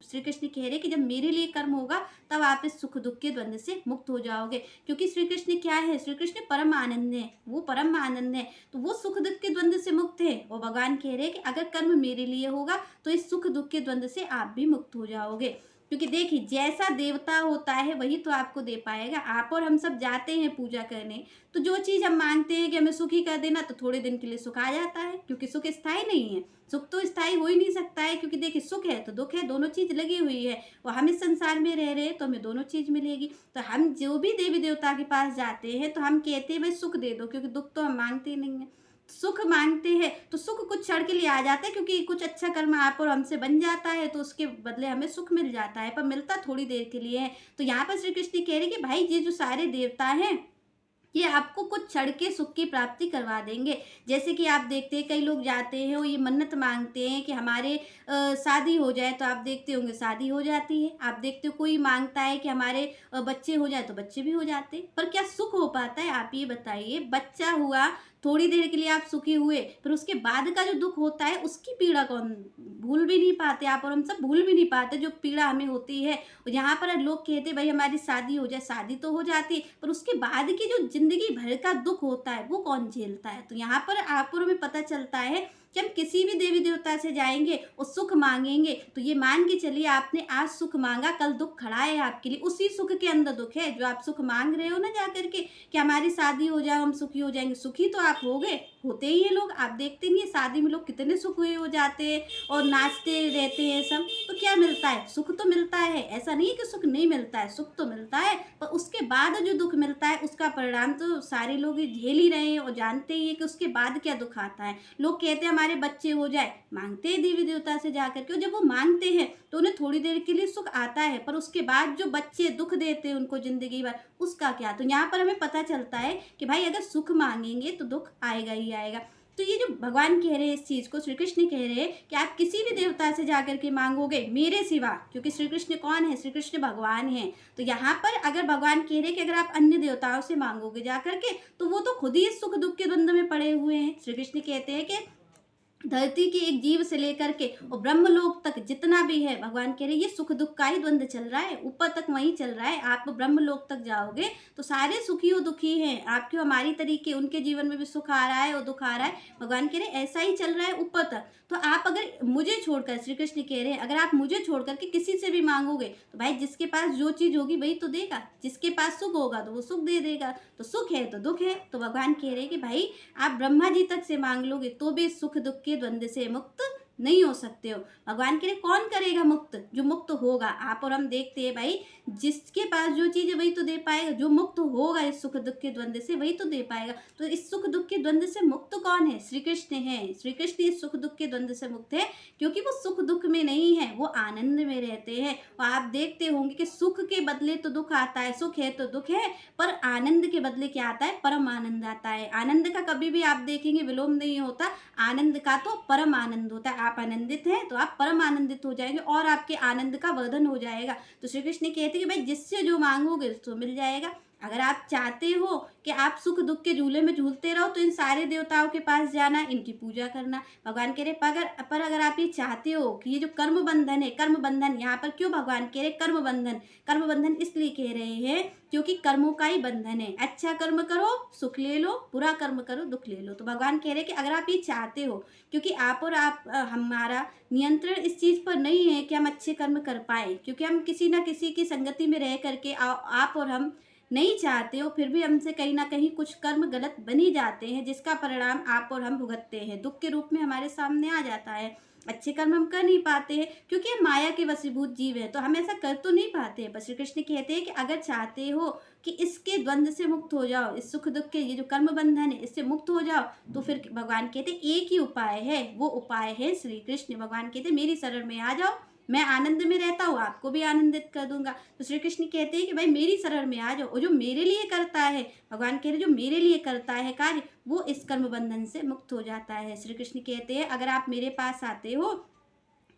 श्री कृष्ण कह रहे कि जब मेरे लिए कर्म होगा तब आप इस सुख दुख के द्वंद्व से मुक्त हो जाओगे। क्योंकि श्री कृष्ण क्या है, श्री कृष्ण परम आनंद है, वो परम आनंद है, तो वो सुख दुख के द्वंद्व से मुक्त है। और भगवान कह रहे हैं कि अगर कर्म मेरे लिए होगा तो इस सुख दुख के द्वंद्व से आप भी मुक्त हो जाओगे। क्योंकि देखिए जैसा देवता होता है वही तो आपको दे पाएगा। आप और हम सब जाते हैं पूजा करने, तो जो चीज़ हम मांगते हैं कि हमें सुखी कर देना, तो थोड़े दिन के लिए सुख आ जाता है, क्योंकि सुख स्थायी नहीं है। सुख तो स्थायी हो ही नहीं सकता है, क्योंकि देखिए सुख है तो दुख है, दोनों चीज़ लगी हुई है। और हम इस संसार में रह रहे हैं तो हमें दोनों चीज़ मिलेगी। तो हम जो भी देवी देवता के पास जाते हैं तो हम कहते हैं भाई सुख दे दो, क्योंकि दुख तो हम मांगते नहीं है। सुख मांगते हैं तो सुख कुछ क्षण के लिए आ जाता है, क्योंकि कुछ अच्छा कर्म आप और हमसे बन जाता है तो उसके बदले हमें सुख मिल जाता है, पर मिलता थोड़ी देर के लिए है। तो यहाँ पर श्री कृष्ण कह रहे कि भाई ये जो सारे देवता हैं ये आपको कुछ क्षण के सुख की प्राप्ति करवा देंगे। जैसे कि आप देखते हैं कई लोग जाते हैं और ये मन्नत मांगते हैं कि हमारे शादी हो जाए, तो आप देखते होंगे शादी हो जाती है। आप देखते हो कोई मांगता है कि हमारे बच्चे हो जाए, तो बच्चे भी हो जाते हैं। पर क्या सुख हो पाता है, आप ये बताइए। बच्चा हुआ, थोड़ी देर के लिए आप सुखी हुए, फिर उसके बाद का जो दुख होता है उसकी पीड़ा कौन भूल भी नहीं पाते, आप और हम सब भूल भी नहीं पाते जो पीड़ा हमें होती है। और यहाँ पर लोग कहते भाई हमारी शादी हो जाए, शादी तो हो जाती, पर उसके बाद की जो जिंदगी भर का दुख होता है वो कौन झेलता है। तो यहाँ पर आप और हमें पता चलता है कि हम किसी भी देवी देवता से जाएंगे और सुख मांगेंगे, तो ये मान के चलिए आपने आज सुख मांगा, कल दुख खड़ा है आपके लिए। उसी सुख के अंदर दुख है जो आप सुख मांग रहे हो ना जाकर के, कि हमारी शादी हो जाए हम सुखी हो जाएंगे। सुखी तो आप हो गए, होते ही है लोग, आप देखते नहीं है शादी में लोग कितने सुख हुए हो जाते हैं और नाचते रहते हैं सब। तो क्या मिलता है, सुख तो मिलता है, ऐसा नहीं है कि सुख नहीं मिलता है, सुख तो मिलता है, पर उसके बाद जो दुख मिलता है उसका परिणाम तो सारे लोग झेल ही रहे हैं और जानते ही है कि उसके बाद क्या दुख आता है। लोग कहते हैं हमारे बच्चे हो जाए, मांगते हैं देवी देवता से जाकर के, जब वो मांगते हैं तो उन्हें थोड़ी देर के लिए सुख आता है, पर उसके बाद जो बच्चे दुख देते हैं उनको जिंदगी भर, उसका क्या। तो यहाँ पर हमें पता चलता है कि भाई अगर सुख मांगेंगे तो दुख आएगा ही आएगा। तो ये जो भगवान कह रहे हैं इस चीज को, श्री कृष्ण कह रहे हैं कि आप किसी भी देवता से जाकर के मांगोगे मेरे सिवा, क्योंकि श्री कृष्ण कौन है, श्री कृष्ण भगवान है। तो यहाँ पर अगर भगवान कह रहे हैं कि अगर आप अन्य देवताओं से मांगोगे जाकर के, तो वो तो खुद ही इस सुख दुख के द्वंद्व में पड़े हुए हैं। श्री कृष्ण कहते हैं कि धरती के एक जीव से लेकर के और ब्रह्मलोक तक जितना भी है, भगवान कह रहे ये सुख दुख का ही द्वंद्व चल रहा है, ऊपर तक वही चल रहा है। आप ब्रह्मलोक तक जाओगे तो सारे सुखी और दुखी हैं, आपके हमारी तरीके, उनके जीवन में भी सुख आ रहा है और दुख आ रहा है। भगवान कह रहे ऐसा ही चल रहा है ऊपर तक। तो आप अगर मुझे छोड़कर, श्री कृष्ण कह रहे हैं अगर आप मुझे छोड़कर के किसी से भी मांगोगे, तो भाई जिसके पास जो चीज होगी वही तो देगा, जिसके पास सुख होगा तो वो सुख दे देगा। तो सुख है तो दुख है। तो भगवान कह रहे हैं कि भाई आप ब्रह्मा जी तक से मांग लोगे तो भी सुख दुख के द्वंद्व से मुक्त नहीं हो सकते हो। भगवान कह रहे कौन करेगा मुक्त, जो मुक्त होगा। आप और हम देखते हैं भाई जिसके पास जो चीज है वही तो दे पाएगा, जो मुक्त होगा इस सुख दुख के द्वंद्व से वही तो दे पाएगा। तो इस सुख दुख के द्वंद्व से मुक्त कौन है, श्री कृष्ण है। श्री कृष्ण इस सुख दुख के द्वंद्व से मुक्त है, क्योंकि वो सुख दुख में नहीं है, वो आनंद में रहते हैं। और आप देखते होंगे कि सुख के बदले तो दुख आता है, सुख है तो दुख है, पर आनंद के बदले क्या आता है, परम आनंद आता है। आनंद का कभी भी आप देखेंगे विलोम नहीं होता, आनंद का तो परम आनंद होता है। आप आनंदित हैं तो आप परम आनंदित हो जाएंगे और आपके आनंद का वर्धन हो जाएगा। तो श्री कृष्ण कहते हैं कि भाई जिससे जो मांगोगे तो मिल जाएगा। अगर आप चाहते हो कि आप सुख दुख के झूले में झूलते रहो, तो इन सारे देवताओं के पास जाना, इनकी पूजा करना। भगवान कह रहे पर अगर आप ये चाहते हो कि ये जो कर्म बंधन है, कर्म बंधन यहाँ पर क्यों भगवान कह रहे कर्म बंधन, कर्म बंधन इसलिए कह रहे हैं क्योंकि कर्मों का ही बंधन है। अच्छा कर्म करो सुख ले लो, बुरा कर्म करो दुख ले लो। तो भगवान कह रहे कि अगर आप ये चाहते हो, क्योंकि आप और आप हमारा नियंत्रण इस चीज पर नहीं है कि हम अच्छे कर्म कर पाए, क्योंकि हम किसी ना किसी की संगति में रह करके आप और हम नहीं चाहते हो, फिर भी हमसे कहीं ना कहीं कुछ कर्म गलत बन ही जाते हैं, जिसका परिणाम आप और हम भुगतते हैं, दुख के रूप में हमारे सामने आ जाता है। अच्छे कर्म हम कर नहीं पाते हैं क्योंकि हम माया के वशीभूत जीव है, तो हम ऐसा कर तो नहीं पाते हैं। पर श्री कृष्ण कहते हैं कि अगर चाहते हो कि इसके द्वंद्व से मुक्त हो जाओ, इस सुख दुख के ये जो कर्म बंधन है इससे मुक्त हो जाओ, तो फिर भगवान कहते एक ही उपाय है, वो उपाय है श्री कृष्ण। भगवान कहते मेरी शरण में आ जाओ, मैं आनंद में रहता हूँ, आपको भी आनंदित कर दूंगा। तो श्री कृष्ण कहते हैं कि भाई मेरी शरण में आ जाओ, और जो मेरे लिए करता है, भगवान कह रहे जो मेरे लिए करता है कार्य, वो इस कर्म बंधन से मुक्त हो जाता है। श्री कृष्ण कहते हैं अगर आप मेरे पास आते हो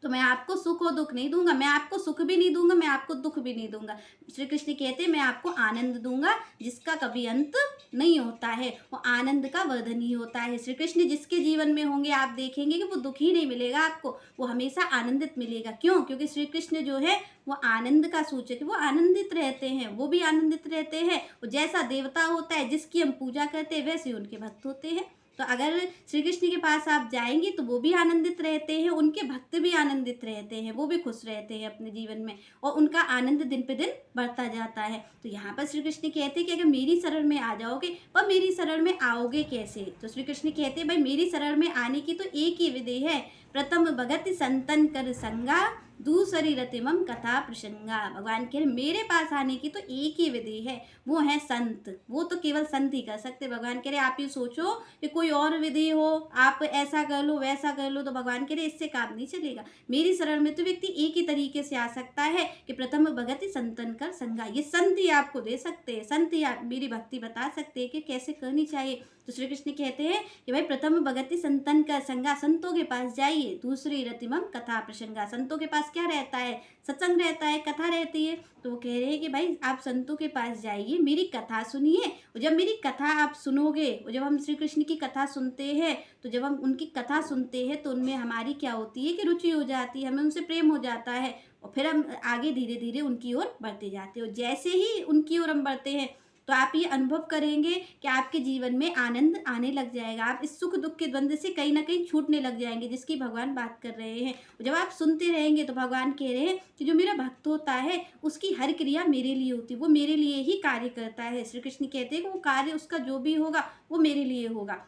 तो मैं आपको सुख और दुख नहीं दूंगा, मैं आपको सुख भी नहीं दूंगा, मैं आपको दुख भी नहीं दूंगा। श्री कृष्ण कहते हैं मैं आपको आनंद दूंगा जिसका कभी अंत नहीं होता है, वो आनंद का वर्धन ही होता है। श्री कृष्ण जिसके जीवन में होंगे आप देखेंगे कि वो दुख ही नहीं मिलेगा आपको, वो हमेशा आनंदित मिलेगा। क्यों? क्योंकि श्री कृष्ण जो है वो आनंद का सूचक है, वो आनंदित रहते हैं, वो भी आनंदित रहते हैं। वो जैसा देवता होता है जिसकी हम पूजा करते हैं वैसे उनके भक्त होते हैं। तो अगर श्री कृष्ण के पास आप जाएंगे तो वो भी आनंदित रहते हैं, उनके भक्त भी आनंदित रहते हैं, वो भी खुश रहते हैं अपने जीवन में, और उनका आनंद दिन पे दिन बढ़ता जाता है। तो यहाँ पर श्री कृष्ण कहते हैं कि अगर मेरी शरण में आ जाओगे, पर मेरी शरण में आओगे कैसे? तो श्री कृष्ण कहते हैं भाई मेरी शरण में आने की तो एक ही विधि है, प्रथम भगत संतन कर संगा, दूसरी रतिमम कथा प्रसंगा। भगवान कह रहे मेरे पास आने की तो एक ही विधि है, वो है संत। वो तो केवल संत ही कर सकते। भगवान कह रहे आप ये सोचो कि कोई और विधि हो, आप ऐसा कर लो वैसा कर लो, तो भगवान कह रहे इससे काम नहीं चलेगा। मेरी शरण में तो व्यक्ति एक ही तरीके से आ सकता है कि प्रथम भगति संतन कर संगा। ये संत ही आपको दे सकते हैं, संत ही आप मेरी भक्ति बता सकते हैं कि कैसे करनी चाहिए। तो श्री कृष्ण कहते हैं कि भाई प्रथम भगति संतन का संगा, संतों के पास जाइए। दूसरी रतिमम कथा प्रसंगा, संतों के पास क्या रहता है? सत्संग रहता है, कथा रहती है। तो वो कह रहे हैं कि भाई आप संतों के पास जाइए, मेरी कथा सुनिए, और जब मेरी कथा आप सुनोगे, और जब हम श्री कृष्ण की कथा सुनते हैं, तो जब हम उनकी कथा सुनते हैं तो उनमें हमारी क्या होती है कि रुचि हो जाती है, हमें उनसे प्रेम हो जाता है, और फिर हम आगे धीरे धीरे उनकी ओर बढ़ते जाते हो। जैसे ही उनकी ओर हम बढ़ते हैं तो आप ये अनुभव करेंगे कि आपके जीवन में आनंद आने लग जाएगा, आप इस सुख दुख के द्वंद्व से कहीं ना कहीं छूटने लग जाएंगे, जिसकी भगवान बात कर रहे हैं। जब आप सुनते रहेंगे तो भगवान कह रहे हैं कि जो मेरा भक्त होता है उसकी हर क्रिया मेरे लिए होती है, वो मेरे लिए ही कार्य करता है। श्री कृष्ण कहते हैं कि वो कार्य उसका जो भी होगा वो मेरे लिए होगा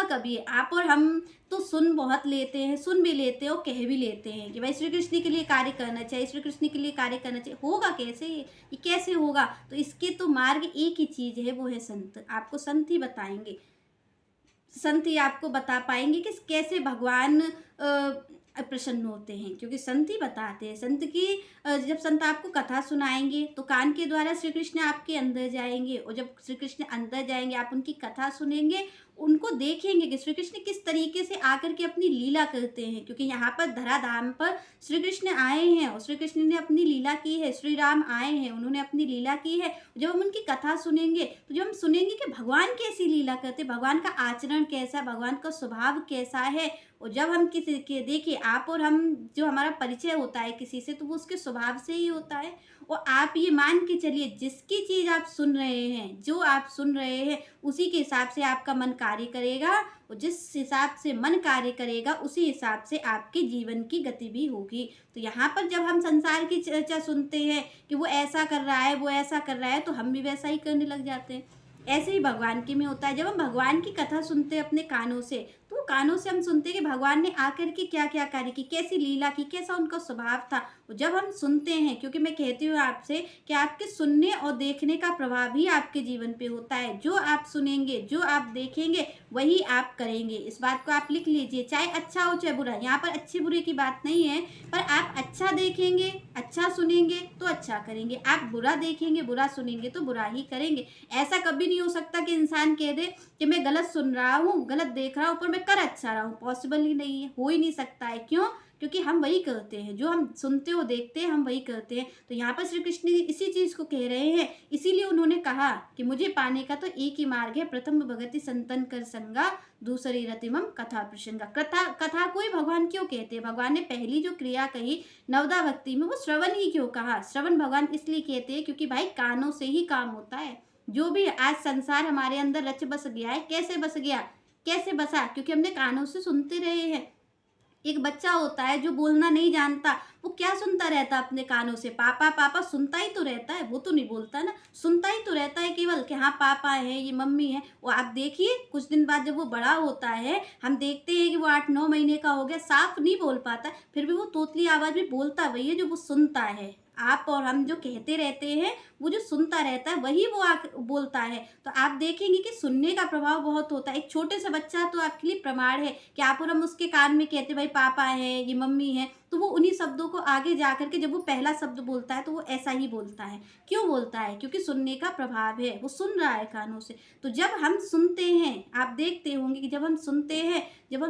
कभी। आप और हम तो सुन बहुत लेते हैं, सुन भी लेते हैं और कह भी लेते हैं कि भाई श्री कृष्ण के लिए कार्य करना चाहिए, श्री कृष्ण के लिए कार्य करना चाहिए। होगा कैसे? ये कैसे होगा? तो इसके तो मार्ग एक ही चीज है, वो है संत। आपको संत ही बताएंगे, संत ही आपको बता पाएंगे कि कैसे भगवान प्रसन्न होते हैं, क्योंकि संत ही बताते हैं। संत की जब संत आपको कथा सुनाएंगे तो कान के द्वारा श्री कृष्ण आपके अंदर जाएंगे, और जब श्री कृष्ण अंदर जाएंगे आप उनकी कथा सुनेंगे, उनको देखेंगे कि श्री कृष्ण किस तरीके से आकर के अपनी लीला करते हैं। क्योंकि यहाँ पर धराधाम पर श्री कृष्ण आए हैं और श्री कृष्ण ने अपनी लीला की है, श्री राम आए हैं, उन्होंने अपनी लीला की है। जब हम उनकी कथा सुनेंगे तो जब हम सुनेंगे कि भगवान कैसी लीला करते, भगवान का आचरण कैसा है, भगवान का स्वभाव कैसा है, और जब हम किसी के देखिए आप और हम जो हमारा परिचय होता है किसी से, तो वो उसके स्वभाव से ही होता है। और आप ये मान के चलिए जिसकी चीज़ आप सुन रहे हैं, जो आप सुन रहे हैं, उसी के हिसाब से आपका मन कार्य करेगा, और जिस हिसाब से मन कार्य करेगा उसी हिसाब से आपके जीवन की गति भी होगी। तो यहाँ पर जब हम संसार की चर्चा सुनते हैं कि वो ऐसा कर रहा है, वो ऐसा कर रहा है, तो हम भी वैसा ही करने लग जाते हैं। ऐसे ही भगवान के में होता है। जब हम भगवान की कथा सुनते हैं अपने कानों से, तो कानों से हम सुनते हैं कि भगवान ने आकर के क्या क्या कार्य की, कैसी लीला की, कैसा उनका स्वभाव था। जब हम सुनते हैं, क्योंकि मैं कहती हूँ आपसे कि आपके सुनने और देखने का प्रभाव ही आपके जीवन पे होता है। जो आप सुनेंगे, जो आप देखेंगे, वही आप करेंगे। इस बात को आप लिख लीजिए, चाहे अच्छा हो चाहे बुरा। यहाँ पर अच्छे बुरे की बात नहीं है, पर आप अच्छा देखेंगे, अच्छा सुनेंगे तो अच्छा करेंगे, आप बुरा देखेंगे, बुरा सुनेंगे तो बुरा ही करेंगे। ऐसा कभी नहीं हो सकता कि इंसान कह दे कि मैं गलत सुन रहा हूँ, गलत देख रहा हूँ, पर मैं कर अच्छा रहा हूँ। पॉसिबल ही नहीं है, हो ही नहीं सकता है। क्यों? क्योंकि हम वही करते हैं, जो हम सुनते हो देखते हैं हम वही करते हैं। तो यहाँ पर श्री कृष्ण इसी चीज़ को कह रहे हैं। इसीलिए उन्होंने कहा कि मुझे पाने का तो एक ही मार्ग है, प्रथम भगति संतन कर संगा, दूसरी रतिमम कथा प्रसंगा। कथा को ही भगवान क्यों कहते हैं? भगवान ने पहली जो क्रिया कही नवदा भक्ति में, वो श्रवण ही क्यों कहा? श्रवण भगवान इसलिए कहते हैं क्योंकि भाई कानों से ही काम होता है। जो भी आज संसार हमारे अंदर रच बस गया है, कैसे बस गया, कैसे बसा? क्योंकि हमने कानों से सुनते रहे हैं। एक बच्चा होता है जो बोलना नहीं जानता, वो क्या सुनता रहता है अपने कानों से? पापा पापा सुनता ही तो रहता है, वो तो नहीं बोलता ना, सुनता ही तो रहता है केवल कि हाँ पापा है, ये मम्मी है। वो आप देखिए कुछ दिन बाद जब वो बड़ा होता है, हम देखते हैं कि वो 8-9 महीने का हो गया, साफ नहीं बोल पाता, फिर भी वो तोतली आवाज़ में बोलता वही है जो वो सुनता है। आप और हम जो कहते रहते हैं, वो जो सुनता रहता है वही वो बोलता है। तो आप देखेंगे कि सुनने का प्रभाव बहुत होता है। एक छोटे से बच्चा तो आपके लिए प्रमाण है कि आप और हम उसके कान में कहते भाई पापा है, ये मम्मी है, तो वो उन्हीं शब्दों को आगे जा कर के जब वो पहला शब्द बोलता है तो वो ऐसा ही बोलता है। क्यों बोलता है? क्योंकि सुनने का प्रभाव है, वो सुन रहा है कानों से। तो जब हम सुनते हैं, आप देखते होंगे कि जब हम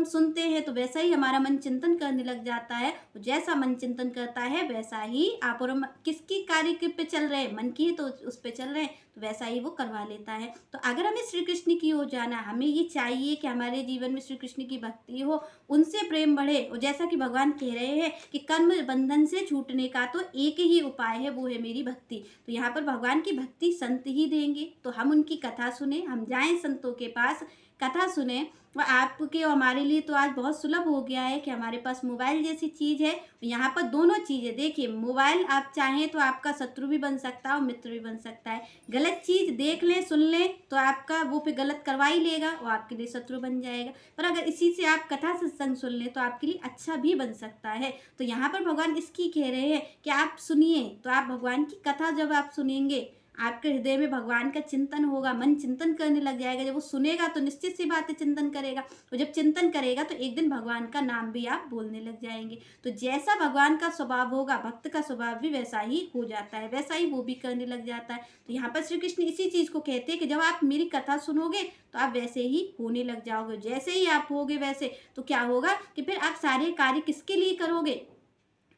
सुनते हैं तो वैसा ही हमारा मन चिंतन करने लग जाता है। और जैसा मन चिंतन करता है वैसा ही आप और हम किसकी कार्य पे चल रहे हैं? मन की ही तो उस पे चल रहे हैं, तो वैसा ही वो करवा लेता है। तो अगर हमें श्री कृष्ण की ओर जाना, हमें ये चाहिए कि हमारे जीवन में श्री कृष्ण की भक्ति हो, उनसे प्रेम बढ़े। और जैसा कि भगवान कह रहे हैं कि कर्म बंधन से छूटने का तो एक ही उपाय है, वो है मेरी भक्ति। तो यहाँ पर भगवान की भक्ति संत ही देंगे। तो हम उनकी कथा सुने, हम जाएं संतों के पास, कथा सुने। और आपके और हमारे लिए तो आज बहुत सुलभ हो गया है कि हमारे पास मोबाइल जैसी चीज़ है। यहाँ पर दोनों चीज़ें देखिए, मोबाइल आप चाहें तो आपका शत्रु भी बन सकता है और मित्र भी बन सकता है। गलत चीज़ देख लें, सुन लें तो आपका वो पे गलत करवा ही लेगा और आपके लिए शत्रु बन जाएगा। पर अगर इसी से आप कथा सत्संग सुन लें तो आपके लिए अच्छा भी बन सकता है। तो यहाँ पर भगवान इसकी कह रहे हैं कि आप सुनिए। तो आप भगवान की कथा जब आप सुनेंगे, आपके हृदय में भगवान का चिंतन होगा, मन चिंतन करने लग जाएगा। जब वो सुनेगा तो निश्चित सी बात है चिंतन करेगा, और जब चिंतन करेगा तो एक दिन भगवान का नाम भी आप बोलने लग जाएंगे। तो जैसा भगवान का स्वभाव होगा, भक्त का स्वभाव भी वैसा ही हो जाता है, वैसा ही वो भी करने लग जाता है। तो यहाँ पर श्री कृष्ण इसी चीज़ को कहते हैं कि जब आप मेरी कथा सुनोगे तो आप वैसे ही होने लग जाओगे। जैसे ही आप होगे वैसे, तो क्या होगा कि फिर आप सारे कार्य किसके लिए करोगे?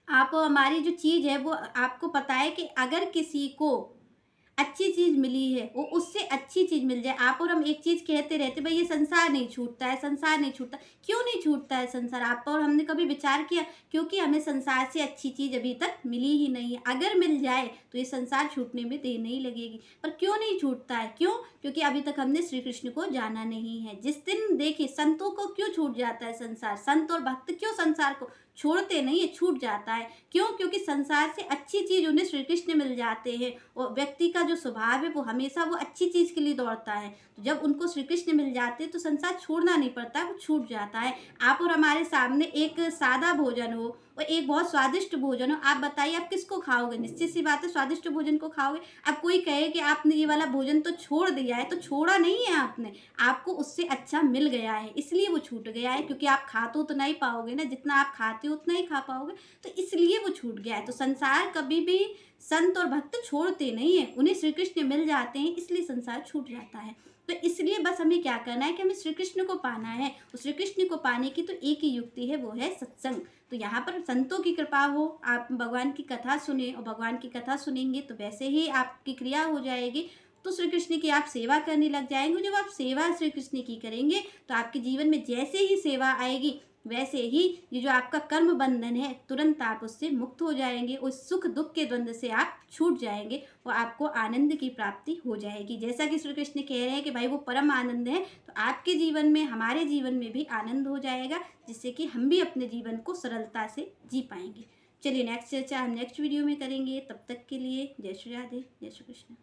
आप, हमारी जो चीज़ है वो आपको पता है कि अगर किसी को अच्छी चीज़ मिली है, वो उससे अच्छी चीज़ मिल जाए। आप और हम एक चीज़ कहते रहते, भाई ये संसार नहीं छूटता है, संसार नहीं छूटता। क्यों नहीं छूटता है संसार? आप और हमने कभी विचार किया? क्योंकि हमें संसार से अच्छी चीज़ अभी तक मिली ही नहीं है। अगर मिल जाए तो ये संसार छूटने में देर नहीं लगेगी। पर क्यों नहीं छूटता है? क्यों? क्योंकि अभी तक हमने श्री कृष्ण को जाना नहीं है। जिस दिन देखिए, संतों को क्यों छूट जाता है संसार? संत और भक्त क्यों संसार को छोड़ते नहीं है, छूट जाता है? क्यों? क्योंकि संसार से अच्छी चीज़ उन्हें श्री कृष्ण मिल जाते हैं। और व्यक्ति का जो स्वभाव है वो हमेशा वो अच्छी चीज़ के लिए दौड़ता है। तो जब उनको श्री कृष्ण मिल जाते हैं तो संसार छोड़ना नहीं पड़ता है, वो छूट जाता है। आप और हमारे सामने एक सादा भोजन हो और एक बहुत स्वादिष्ट भोजन हो, आप बताइए आप किसको खाओगे? निश्चित सी बात है स्वादिष्ट भोजन को खाओगे। अब कोई कहे कि आपने ये वाला भोजन तो छोड़ दिया है, तो छोड़ा नहीं है आपने, आपको उससे अच्छा मिल गया है, इसलिए वो छूट गया है। क्योंकि आप खा तो उतना ही पाओगे ना, जितना आप खाते हो उतना ही खा पाओगे, तो इसलिए वो छूट गया है। तो संसार कभी भी संत और भक्त छोड़ते नहीं है, उन्हें श्री कृष्ण मिल जाते हैं, इसलिए संसार छूट जाता है। तो इसलिए बस हमें क्या करना है कि हमें श्री कृष्ण को पाना है। और श्री कृष्ण को पाने की तो एक ही युक्ति है, वो है सत्संग। तो यहाँ पर संतों की कृपा हो, आप भगवान की कथा सुने, और भगवान की कथा सुनेंगे तो वैसे ही आपकी क्रिया हो जाएगी। तो श्री कृष्ण की आप सेवा करने लग जाएंगे। जब आप सेवा श्री कृष्ण की करेंगे तो आपके जीवन में जैसे ही सेवा आएगी, वैसे ही ये जो आपका कर्म बंधन है, तुरंत आप उससे मुक्त हो जाएंगे। उस सुख दुख के द्वंद्व से आप छूट जाएंगे और आपको आनंद की प्राप्ति हो जाएगी। जैसा कि श्री कृष्ण कह रहे हैं कि भाई वो परम आनंद है, तो आपके जीवन में, हमारे जीवन में भी आनंद हो जाएगा, जिससे कि हम भी अपने जीवन को सरलता से जी पाएंगे। चलिए नेक्स्ट चर्चा हम नेक्स्ट वीडियो में करेंगे। तब तक के लिए जय श्री राधे, जय श्री कृष्ण।